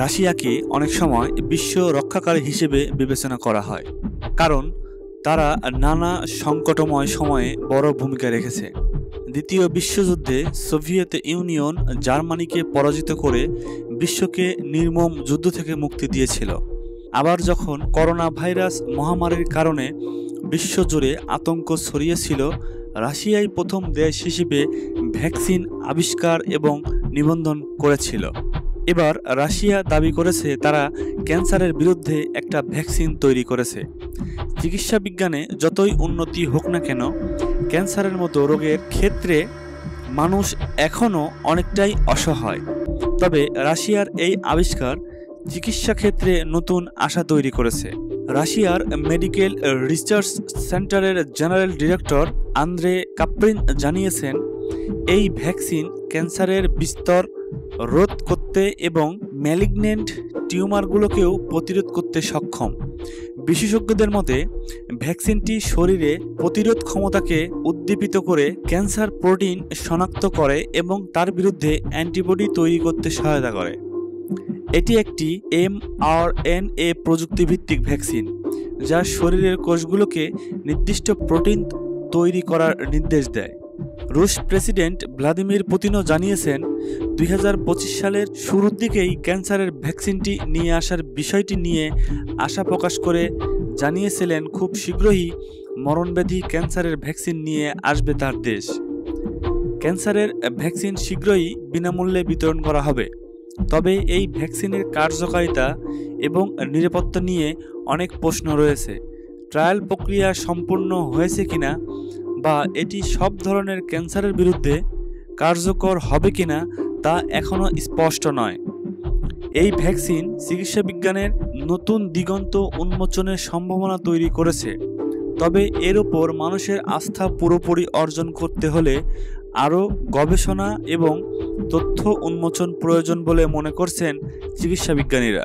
রাশিয়াকে অনেক সময় বিশ্ব রক্ষাকারী হিসেবে বিবেচনা করা হয়, কারণ তারা নানা সংকটময় সময়ে বড় ভূমিকা রেখেছে। দ্বিতীয় বিশ্বযুদ্ধে সোভিয়েত ইউনিয়ন জার্মানিকে পরাজিত করে বিশ্বকে নির্মম যুদ্ধ থেকে মুক্তি দিয়েছিল। আবার যখন করোনা ভাইরাস মহামারীর কারণে বিশ্বজুড়ে আতঙ্ক ছড়িয়েছিল, রাশিয়াই প্রথম দেশ হিসেবে ভ্যাকসিন আবিষ্কার এবং নিবন্ধন করেছিল। এবার রাশিয়া দাবি করেছে তারা ক্যান্সারের বিরুদ্ধে একটা ভ্যাকসিন তৈরি করেছে। চিকিৎসা বিজ্ঞানে যতই উন্নতি হোক না কেন, ক্যান্সারের মতো রোগের ক্ষেত্রে মানুষ এখনও অনেকটাই অসহায়। তবে রাশিয়ার এই আবিষ্কার চিকিৎসা ক্ষেত্রে নতুন আশা তৈরি করেছে। রাশিয়ার মেডিকেল রিসার্চ সেন্টারের জেনারেল ডিরেক্টর আন্দ্রে কাপ্রিন জানিয়েছেন, এই ভ্যাকসিন ক্যান্সারের বিস্তর রোধ করতে এবং ম্যালিগন্যান্ট টিউমারগুলোকেও প্রতিরোধ করতে সক্ষম। বিশেষজ্ঞদের মতে, ভ্যাকসিনটি শরীরে প্রতিরোধ ক্ষমতাকে উদ্দীপিত করে ক্যান্সার প্রোটিন শনাক্ত করে এবং তার বিরুদ্ধে অ্যান্টিবডি তৈরি করতে সহায়তা করে। এটি একটি mRNA প্রযুক্তিভিত্তিক ভ্যাকসিন, যা শরীরের কোষগুলোকে নির্দিষ্ট প্রোটিন তৈরি করার নির্দেশ দেয়। রুশ প্রেসিডেন্ট ভ্লাদিমির পুতিনও জানিয়েছেন, 2025 সালের শুরুর দিকেই ক্যান্সারের ভ্যাকসিনটি নিয়ে আসার বিষয়টি নিয়ে আশা প্রকাশ করে জানিয়েছিলেন খুব শীঘ্রই মরণব্যাধি ক্যান্সারের ভ্যাকসিন নিয়ে আসবে তার দেশ। ক্যান্সারের ভ্যাকসিন শীঘ্রই বিনামূল্যে বিতরণ করা হবে। তবে এই ভ্যাকসিনের কার্যকারিতা এবং নিরাপত্তা নিয়ে অনেক প্রশ্ন রয়েছে। ট্রায়াল প্রক্রিয়া সম্পূর্ণ হয়েছে কিনা বা এটি সব ধরনের ক্যান্সারের বিরুদ্ধে কার্যকর হবে কিনা তা এখনও স্পষ্ট নয়। এই ভ্যাকসিন চিকিৎসা বিজ্ঞানের নতুন দিগন্ত উন্মোচনের সম্ভাবনা তৈরি করেছে। তবে এর ওপর মানুষের আস্থা পুরোপুরি অর্জন করতে হলে আরও গবেষণা এবং তথ্য উন্মোচন প্রয়োজন বলে মনে করছেন চিকিৎসা বিজ্ঞানীরা।